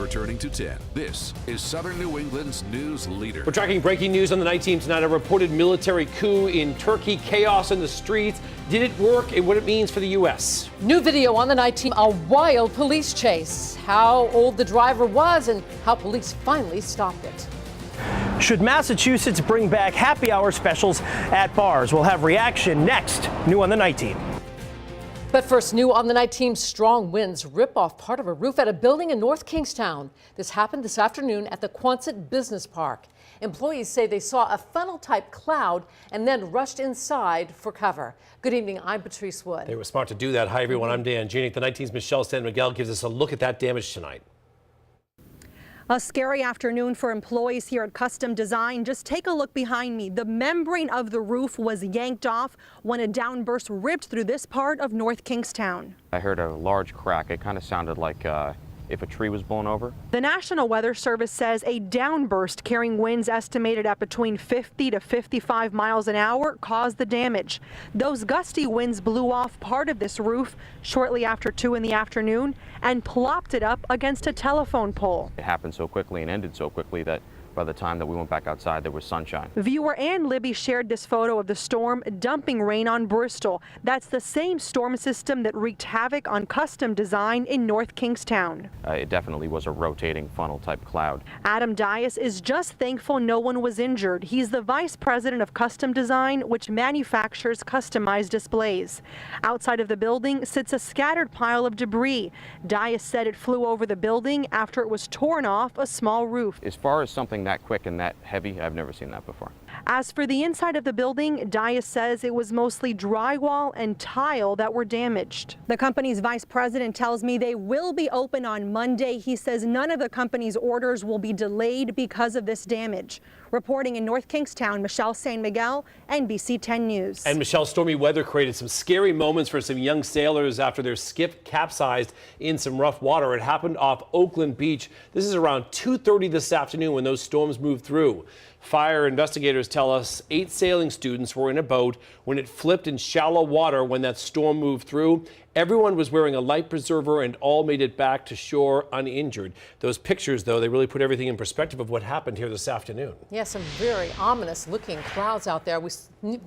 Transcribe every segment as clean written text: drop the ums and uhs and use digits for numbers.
returning to 10. This is Southern New England's news leader. We're tracking breaking news on the night team tonight. A reported military coup in Turkey, chaos in the streets. Did it work, and what it means for the U.S.? New video on the night team, a wild police chase. How old the driver was and how police finally stopped it. Should Massachusetts bring back happy hour specials at bars? We'll have reaction next. New on the night team. But first, new on the night team, strong winds rip off part of a roof at a building in North Kingstown. This happened this afternoon at the Quonset Business Park. Employees say they saw a funnel-type cloud and then rushed inside for cover. Good evening, I'm Patrice Wood. They were smart to do that. Hi, everyone. I'm Dan Janik. The night team's Michelle San Miguel gives us a look at that damage tonight. A scary afternoon for employees here at Custom Design. Just take a look behind me. The membrane of the roof was yanked off when a downburst ripped through this part of North Kingstown. I heard a large crack. It kind of sounded like if a tree was blown over. The National Weather Service says a downburst carrying winds estimated at between 50 to 55 miles an hour caused the damage. Those gusty winds blew off part of this roof shortly after 2 in the afternoon and plopped it up against a telephone pole. It happened so quickly and ended so quickly that by the time that we went back outside, there was sunshine. Viewer Ann Libby shared this photo of the storm dumping rain on Bristol. That's the same storm system that wreaked havoc on Custom Design in North Kingstown. It definitely was a rotating funnel type cloud. Adam Dias is just thankful no one was injured. He's the vice president of Custom Design, which manufactures customized displays. Outside of the building sits a scattered pile of debris. Dias said it flew over the building after it was torn off a small roof. As far as something that quick and that heavy, I've never seen that before. As for the inside of the building, Dias says it was mostly drywall and tile that were damaged. The company's vice president tells me they will be open on Monday. He says none of the company's orders will be delayed because of this damage. Reporting in North Kingstown, Michelle San Miguel, NBC 10 News. And Michelle, stormy weather created some scary moments for some young sailors after their skiff capsized in some rough water. It happened off Oakland Beach. This is around 2:30 this afternoon when those storms moved through. Fire investigators tell us 8 sailing students were in a boat when it flipped in shallow water when that storm moved through. Everyone was wearing a life preserver and all made it back to shore uninjured. Those pictures, though, they really put everything in perspective of what happened here this afternoon. Yeah, some very ominous looking clouds out there. We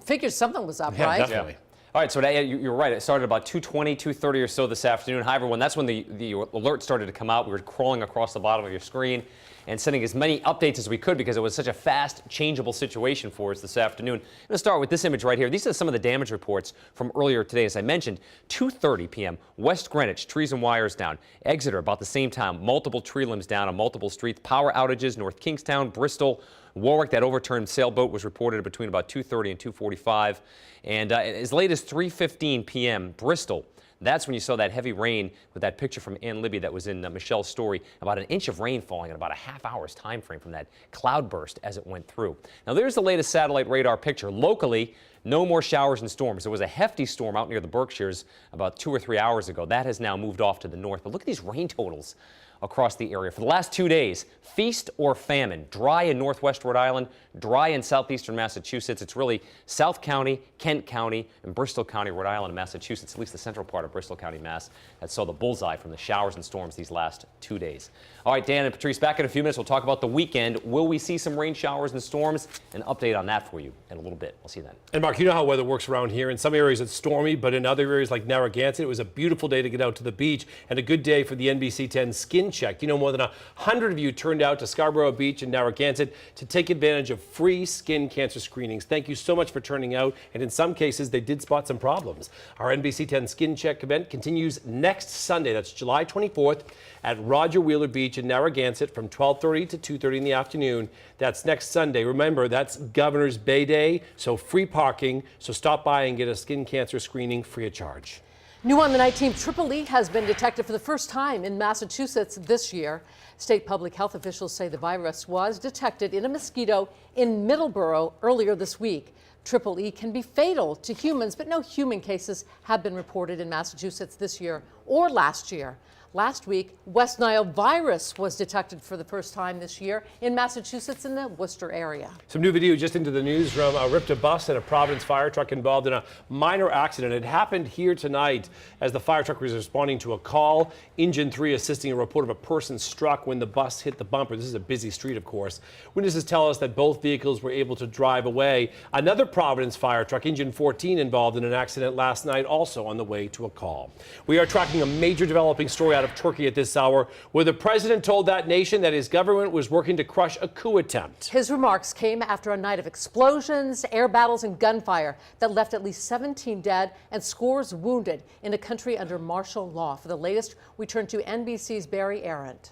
figured something was up, right? Definitely. All right, so you're right. It started about 2:20, 2:30 or so this afternoon. Hi, everyone. That's when the alert started to come out. We were crawling across the bottom of your screen and sending as many updates as we could because it was such a fast, changeable situation for us this afternoon. I'm going to start with this image right here. These are some of the damage reports from earlier today. As I mentioned, 2:30 p.m., West Greenwich, trees and wires down. Exeter, about the same time, multiple tree limbs down on multiple streets. Power outages, North Kingstown, Bristol, Warwick. That overturned sailboat was reported between about 2:30 and 2:45. And as late as 3:15 p.m., Bristol. That's when you saw that heavy rain with that picture from Ann Libby that was in Michelle's story, about an inch of rain falling in about a half-hour's time frame from that cloud burst as it went through. Now, there's the latest satellite radar picture. Locally, no more showers and storms. There was a hefty storm out near the Berkshires about 2 or 3 hours ago. That has now moved off to the north. But look at these rain totals across the area. For the last 2 days, feast or famine. Dry in northwest Rhode Island, dry in southeastern Massachusetts. It's really South County, Kent County, and Bristol County, Rhode Island, and Massachusetts, at least the central part of Bristol County, Mass, that saw the bullseye from the showers and storms these last 2 days. All right, Dan and Patrice, back in a few minutes. We'll talk about the weekend. Will we see some rain showers and storms? An update on that for you in a little bit. We'll see you then. And Mark, you know how weather works around here. In some areas it's stormy, but in other areas like Narragansett, it was a beautiful day to get out to the beach and a good day for the NBC 10 Skin Check. You know, more than 100 of you turned out to Scarborough Beach and Narragansett to take advantage of free skin cancer screenings. Thank you so much for turning out, and in some cases they did spot some problems. Our NBC 10 Skin Check event continues next Sunday. That's July 24th at Roger Wheeler Beach in Narragansett from 12:30 to 2:30 in the afternoon. That's next Sunday. Remember, that's Governor's Bay Day, so free parking. So stop by and get a skin cancer screening free of charge. New on the night team, Triple E has been detected for the first time in Massachusetts this year. State public health officials say the virus was detected in a mosquito in Middleborough earlier this week. Triple E can be fatal to humans, but no human cases have been reported in Massachusetts this year or last year. Last week, West Nile virus was detected for the first time this year in Massachusetts in the Worcester area. Some new video just into the newsroom. Ripped a bus and a Providence fire truck involved in a minor accident. It happened here tonight as the fire truck was responding to a call. Engine 3 assisting a report of a person struck when the bus hit the bumper. This is a busy street, of course. Witnesses tell us that both vehicles were able to drive away. Another Providence fire truck, Engine 14, involved in an accident last night, also on the way to a call. We are tracking a major developing story out of Turkey at this hour, where the president told that nation that his government was working to crush a coup attempt. His remarks came after a night of explosions, air battles, and gunfire that left at least 17 dead and scores wounded in a country under martial law. For the latest, we turn to NBC's Barry Arendt.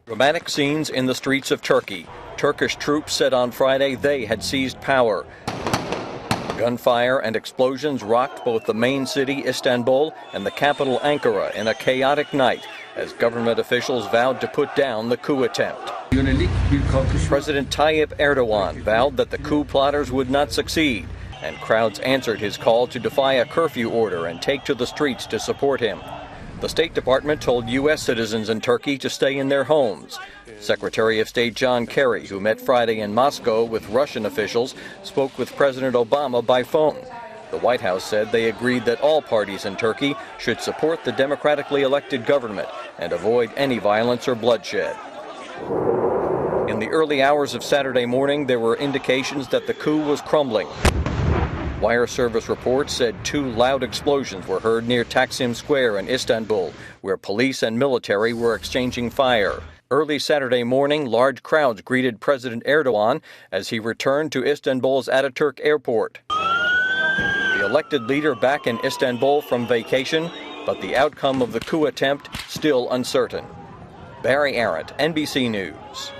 Dramatic scenes in the streets of Turkey. Turkish troops said on Friday they had seized power. Gunfire and explosions rocked both the main city, Istanbul, and the capital, Ankara, in a chaotic night as government officials vowed to put down the coup attempt. President Tayyip Erdogan vowed that the coup plotters would not succeed, and crowds answered his call to defy a curfew order and take to the streets to support him. The State Department told U.S. citizens in Turkey to stay in their homes. Secretary of State John Kerry, who met Friday in Moscow with Russian officials, spoke with President Obama by phone. The White House said they agreed that all parties in Turkey should support the democratically elected government and avoid any violence or bloodshed. In the early hours of Saturday morning, there were indications that the coup was crumbling. Wire service reports said 2 loud explosions were heard near Taksim Square in Istanbul, where police and military were exchanging fire. Early Saturday morning, large crowds greeted President Erdogan as he returned to Istanbul's Ataturk airport. The elected leader back in Istanbul from vacation, but the outcome of the coup attempt still uncertain. Barry Arendt, NBC News.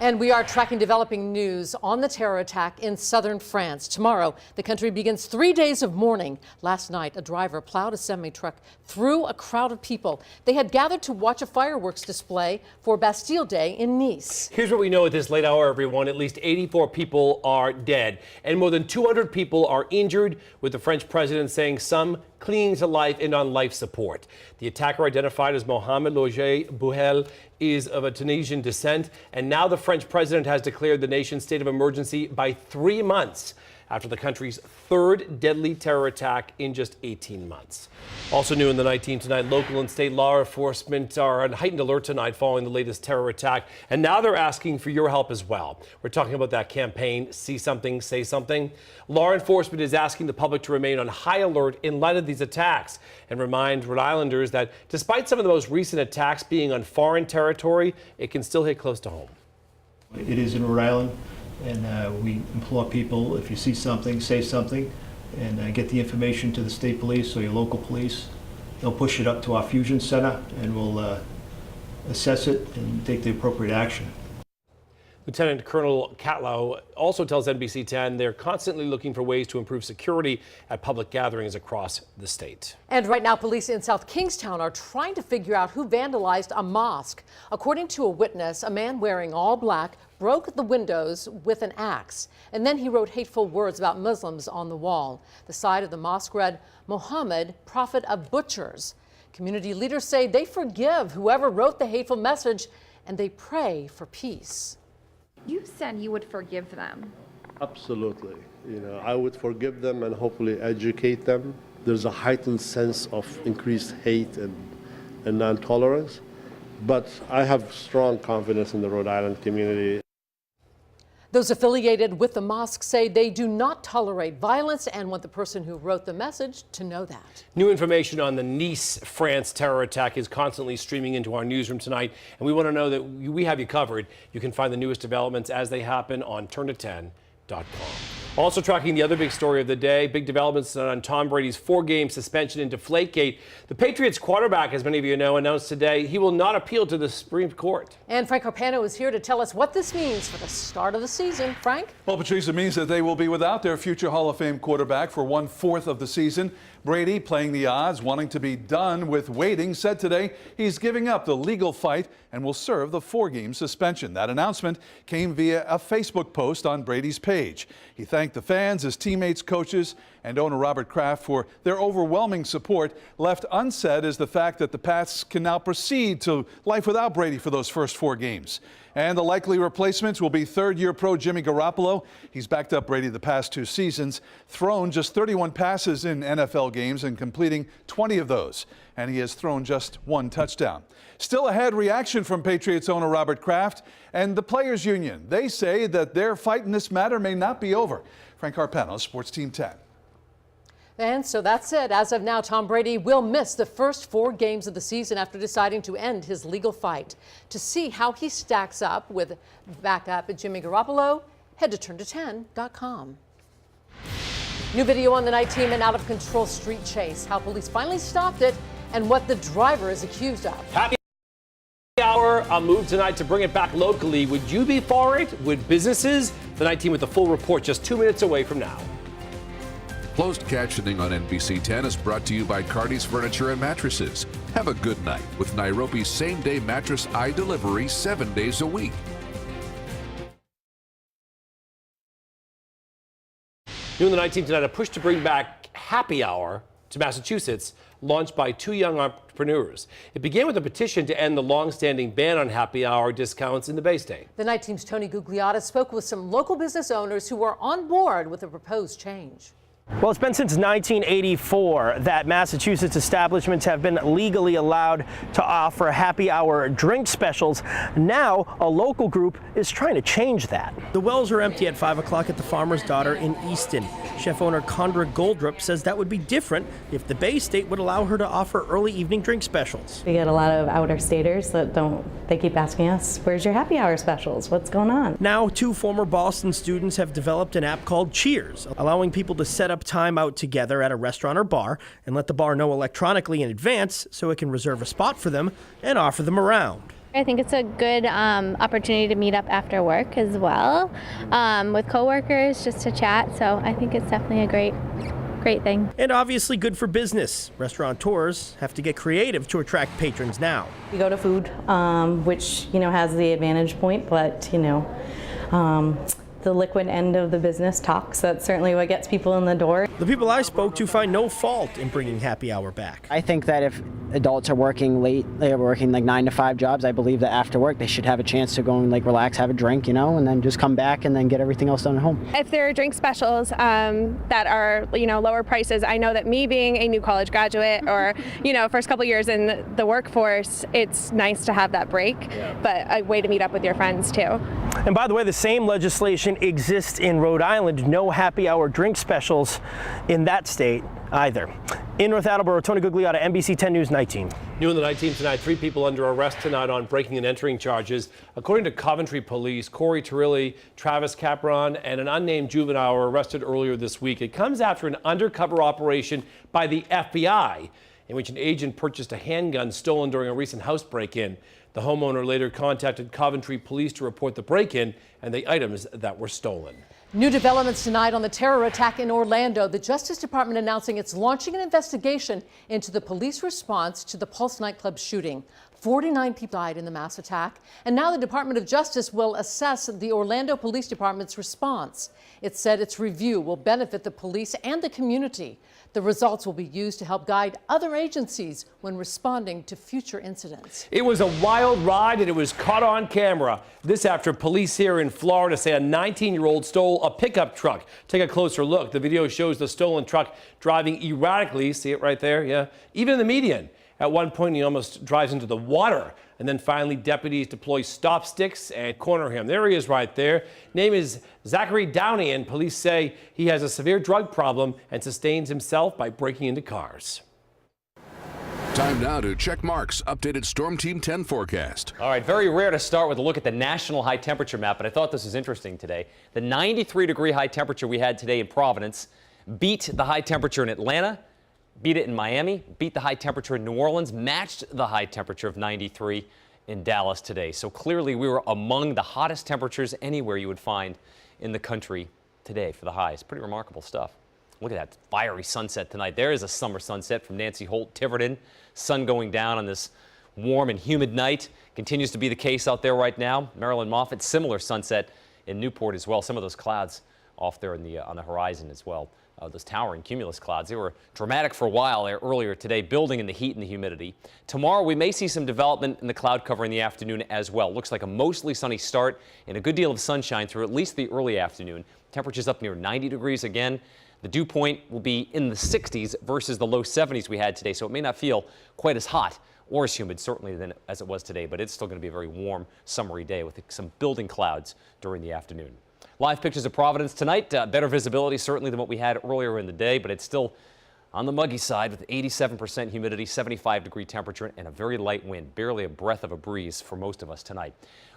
And we are tracking developing news on the terror attack in southern France. Tomorrow, the country begins 3 days of mourning. Last night, a driver plowed a semi-truck through a crowd of people. They had gathered to watch a fireworks display for Bastille Day in Nice. Here's what we know at this late hour, everyone. At least 84 people are dead, and more than 200 people are injured, with the French president saying some clinging to life and on life support. The attacker, identified as Mohamed Loger Bouhel, is of a Tunisian descent, and now the French president has declared the nation's state of emergency by 3 months after the country's 3rd deadly terror attack in just 18 months. Also new in the night team tonight, local and state law enforcement are on heightened alert tonight following the latest terror attack, and now they're asking for your help as well. We're talking about that campaign, See Something, Say Something. Law enforcement is asking the public to remain on high alert in light of these attacks and remind Rhode Islanders that despite some of the most recent attacks being on foreign territory, it can still hit close to home. It is in Rhode Island. And we implore people, if you see something, say something, and get the information to the state police or your local police. They'll push it up to our fusion center, and we'll assess it and take the appropriate action. Lieutenant Colonel Catlow also tells NBC 10 they're constantly looking for ways to improve security at public gatherings across the state. And right now, police in South Kingstown are trying to figure out who vandalized a mosque. According to a witness, a man wearing all black broke the windows with an axe, and then he wrote hateful words about Muslims on the wall. The side of the mosque read, "Muhammad, prophet of butchers." Community leaders say they forgive whoever wrote the hateful message, and they pray for peace. You said you would forgive them. Absolutely. I would forgive them and hopefully educate them. There's a heightened sense of increased hate and non-tolerance, but I have strong confidence in the Rhode Island community. Those affiliated with the mosque say they do not tolerate violence and want the person who wrote the message to know that. New information on the Nice, France terror attack is constantly streaming into our newsroom tonight, and we want to know that we have you covered. You can find the newest developments as they happen on turn10.com. Also tracking the other big story of the day, big developments on Tom Brady's 4-game suspension in Deflategate. The Patriots quarterback, as many of you know, announced today he will not appeal to the Supreme Court. And Frank Carpano is here to tell us what this means for the start of the season. Frank? Well, Patrice, it means that they will be without their future Hall of Fame quarterback for 1/4 of the season. Brady, playing the odds, wanting to be done with waiting, said today he's giving up the legal fight and will serve the 4-game suspension. That announcement came via a Facebook post on Brady's page. He thanked the fans, his teammates, coaches, and owner Robert Kraft for their overwhelming support. Left unsaid is the fact that the Pats can now proceed to life without Brady for those first 4 games. And the likely replacements will be third-year pro Jimmy Garoppolo. He's backed up Brady the past 2 seasons, thrown just 31 passes in NFL games and completing 20 of those. And he has thrown just 1 touchdown. Still ahead, reaction from Patriots owner Robert Kraft and the Players Union. They say that their fight in this matter may not be over. Frank Carpano, Sports Team 10. And so that's it. As of now, Tom Brady will miss the first 4 games of the season after deciding to end his legal fight. To see how he stacks up with backup Jimmy Garoppolo, head to turnto10.com. New video on the night team and out-of-control street chase, how police finally stopped it and what the driver is accused of. Happy hour, a move tonight to bring it back locally. Would you be for it? Would businesses? The night team with the full report just 2 minutes away from now. Closed captioning on NBC 10 is brought to you by Cardi's Furniture and Mattresses. Have a good night with Nairobi's same-day mattress eye delivery 7 days a week. New in the night team tonight, a push to bring back happy hour to Massachusetts, launched by 2 young entrepreneurs. It began with a petition to end the long-standing ban on happy hour discounts in the Bay State. The night team's Tony Gugliotta spoke with some local business owners who were on board with the proposed change. Well, it's been since 1984 that Massachusetts establishments have been legally allowed to offer happy hour drink specials. Now, a local group is trying to change that. The wells are empty at 5 o'clock at the Farmer's Daughter in Easton. Chef owner Condra Goldrup says that would be different if the Bay State would allow her to offer early evening drink specials. We get a lot of out-of-staters that they keep asking us, where's your happy hour specials? What's going on? Now, 2 former Boston students have developed an app called Cheers, allowing people to set up time out together at a restaurant or bar and let the bar know electronically in advance so it can reserve a spot for them and offer them around. I think it's a good opportunity to meet up after work as well with coworkers just to chat. So I think it's definitely a great thing. And obviously good for business. Restaurateurs have to get creative to attract patrons now. We go to food, which has the advantage point, but the liquid end of the business talks. That's certainly what gets people in the door. The people I spoke to find no fault in bringing happy hour back. I think that if adults are working late, they're working like 9 to 5 jobs, I believe that after work they should have a chance to go and relax, have a drink, and then just come back and then get everything else done at home. If there are drink specials that are lower prices, I know that me being a new college graduate or first couple years in the workforce, it's nice to have that break, but a way to meet up with your friends too. And by the way, the same legislation exists in Rhode Island. No happy hour drink specials in that state either. In North Attleboro, Tony Gugliotta, NBC 10 News Night Team. New in the night team tonight, 3 people under arrest tonight on breaking and entering charges. According to Coventry Police, Corey Turilli, Travis Capron, and an unnamed juvenile were arrested earlier this week. It comes after an undercover operation by the FBI in which an agent purchased a handgun stolen during a recent house break-in. The homeowner later contacted Coventry Police to report the break-in and the items that were stolen. New developments tonight on the terror attack in Orlando. The Justice Department announcing it's launching an investigation into the police response to the Pulse nightclub shooting. 49 people died in the mass attack, and now the Department of Justice will assess the Orlando Police Department's response. It said its review will benefit the police and the community. The results will be used to help guide other agencies when responding to future incidents. It was a wild ride and it was caught on camera. This after police here in Florida say a 19-year-old stole a pickup truck. Take a closer look. The video shows the stolen truck driving erratically. See it right there? Yeah. Even in the median. At one point, he almost drives into the water. And then finally, deputies deploy stop sticks and corner him. There he is right there. Name is Zachary Downey, and police say he has a severe drug problem and sustains himself by breaking into cars. Time now to check Mark's updated Storm Team 10 forecast. All right, very rare to start with a look at the national high temperature map, but I thought this was interesting today. The 93-degree high temperature we had today in Providence beat the high temperature in Atlanta, beat it in Miami, beat the high temperature in New Orleans, matched the high temperature of 93 in Dallas today. So clearly we were among the hottest temperatures anywhere you would find in the country today for the highs. Pretty remarkable stuff. Look at that fiery sunset tonight. There is a summer sunset from Nancy Holt, Tiverton. Sun going down on this warm and humid night. Continues to be the case out there right now. Marilyn Moffett, similar sunset in Newport as well. Some of those clouds off there on the horizon as well. Those towering cumulus clouds, they were dramatic for a while there earlier today, building in the heat and the humidity. Tomorrow we may see some development in the cloud cover in the afternoon as well. Looks like a mostly sunny start and a good deal of sunshine through at least the early afternoon. Temperatures up near 90 degrees again. The dew point will be in the 60s versus the low 70s we had today, so it may not feel quite as hot or as humid, certainly, than as it was today, but it's still going to be a very warm, summery day with some building clouds during the afternoon. Live pictures of Providence tonight. Better visibility, certainly, than what we had earlier in the day, but it's still on the muggy side with 87% humidity, 75-degree temperature, and a very light wind. Barely a breath of a breeze for most of us tonight.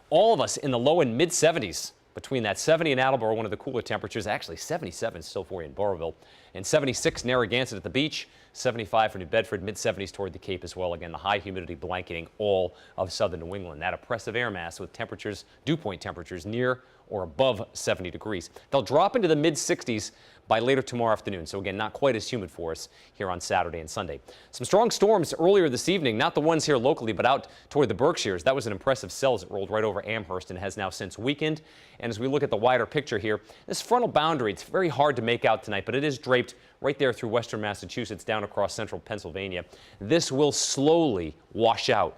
All of us in the low and mid-70s. Between that 70 in Attleboro, one of the cooler temperatures, actually 77 still for you in Burrillville, and 76 Narragansett at the beach, 75 for New Bedford, mid-70s toward the Cape as well. Again, the high humidity blanketing all of southern New England. That oppressive air mass with temperatures, dew point temperatures near or above 70 degrees. They'll drop into the mid-60s by later tomorrow afternoon. So again, not quite as humid for us here on Saturday and Sunday. Some strong storms earlier this evening, not the ones here locally, but out toward the Berkshires. That was an impressive cell as it rolled right over Amherst and has now since weakened. And as we look at the wider picture here, this frontal boundary, it's very hard to make out tonight, but it is draped right there through western Massachusetts down across central Pennsylvania. This will slowly wash out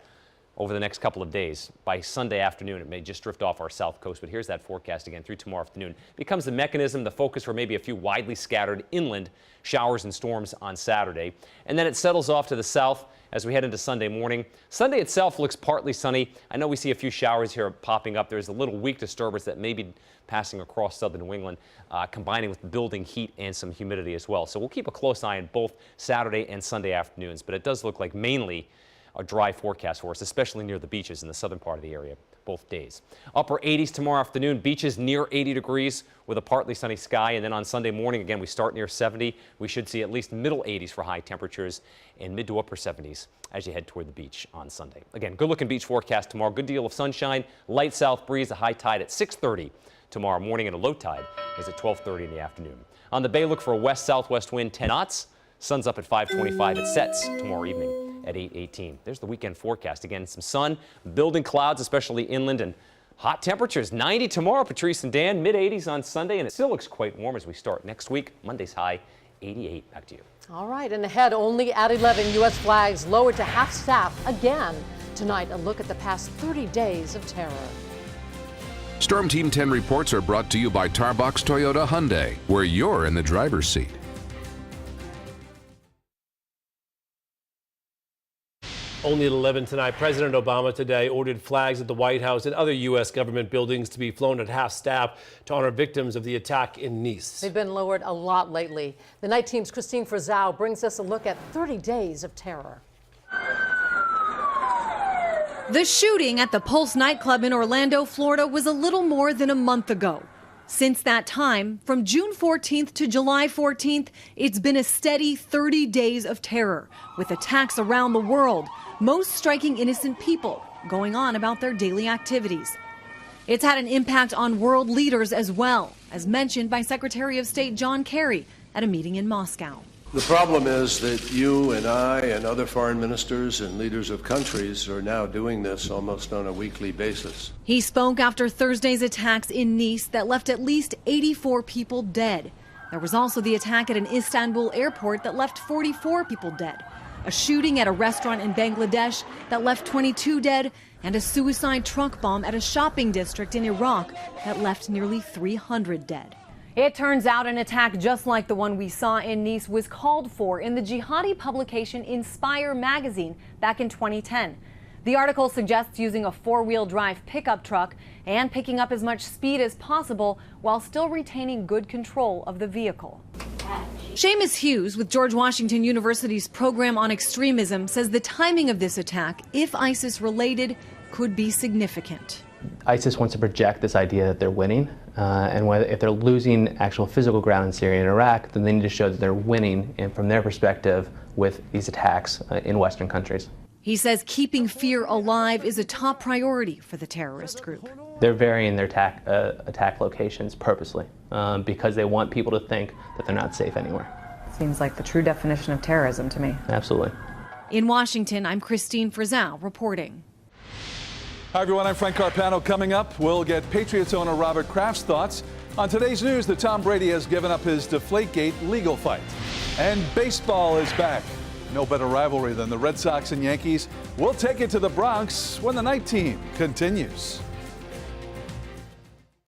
over the next couple of days. By Sunday afternoon, it may just drift off our south coast, but here's that forecast again through tomorrow afternoon. Becomes the mechanism, the focus for maybe a few widely scattered inland showers and storms on Saturday. And then it settles off to the south as we head into Sunday morning. Sunday itself looks partly sunny. I know we see a few showers here popping up. There's a little weak disturbance that may be passing across southern New England, combining with building heat and some humidity as well. So we'll keep a close eye on both Saturday and Sunday afternoons, but it does look like mainly a dry forecast for us, especially near the beaches in the southern part of the area both days. Upper 80s tomorrow afternoon, beaches near 80 degrees with a partly sunny sky. And then on Sunday morning, again, we start near 70. We should see at least middle 80s for high temperatures and mid to upper 70s as you head toward the beach on Sunday. Again, good looking beach forecast tomorrow. Good deal of sunshine, light south breeze, a high tide at 6:30 tomorrow morning, and a low tide is at 12:30 in the afternoon. On the bay, look for a west-southwest wind 10 knots. Sun's up at 5:25. It sets tomorrow evening at 8:18. There's the weekend forecast. Again, some sun, building clouds, especially inland, and hot temperatures. 90 tomorrow, Patrice and Dan, mid-80s on Sunday, and it still looks quite warm as we start next week. Monday's high, 88. Back to you. All right, and ahead only at 11, U.S. flags lowered to half-staff again. Tonight, a look at the past 30 days of terror. Storm Team 10 reports are brought to you by Tarbox Toyota Hyundai, where you're in the driver's seat. Only at 11 tonight, President Obama today ordered flags at the White House and other U.S. government buildings to be flown at half-staff to honor victims of the attack in Nice. They've been lowered a lot lately. The night team's Christine Frizzau brings us a look at 30 days of terror. The shooting at the Pulse nightclub in Orlando, Florida was a little more than a month ago. Since that time, from June 14th to July 14th, it's been a steady 30 days of terror, with attacks around the world, most striking innocent people going on about their daily activities. It's had an impact on world leaders as well, as mentioned by Secretary of State John Kerry at a meeting in Moscow. The problem is that you and I and other foreign ministers and leaders of countries are now doing this almost on a weekly basis. He spoke after Thursday's attacks in Nice that left at least 84 people dead. There was also the attack at an Istanbul airport that left 44 people dead, a shooting at a restaurant in Bangladesh that left 22 dead, and a suicide truck bomb at a shopping district in Iraq that left nearly 300 dead. It turns out an attack just like the one we saw in Nice was called for in the jihadi publication Inspire magazine back in 2010. The article suggests using a four-wheel drive pickup truck and picking up as much speed as possible while still retaining good control of the vehicle. Seamus Hughes with George Washington University's program on extremism says the timing of this attack, if ISIS related, could be significant. ISIS wants to project this idea that they're winning, and if they're losing actual physical ground in Syria and Iraq, then they need to show that they're winning, and from their perspective, with these attacks in Western countries. He says keeping fear alive is a top priority for the terrorist group. They're varying their attack locations purposely because they want people to think that they're not safe anywhere. Seems like the true definition of terrorism to me. Absolutely. In Washington, I'm Christine Frizzell reporting. Hi, everyone. I'm Frank Carpano. Coming up, we'll get Patriots owner Robert Kraft's thoughts. On today's news, that Tom Brady has given up his Deflategate legal fight. And baseball is back. No better rivalry than the Red Sox and Yankees. We'll take it to the Bronx when the night team continues.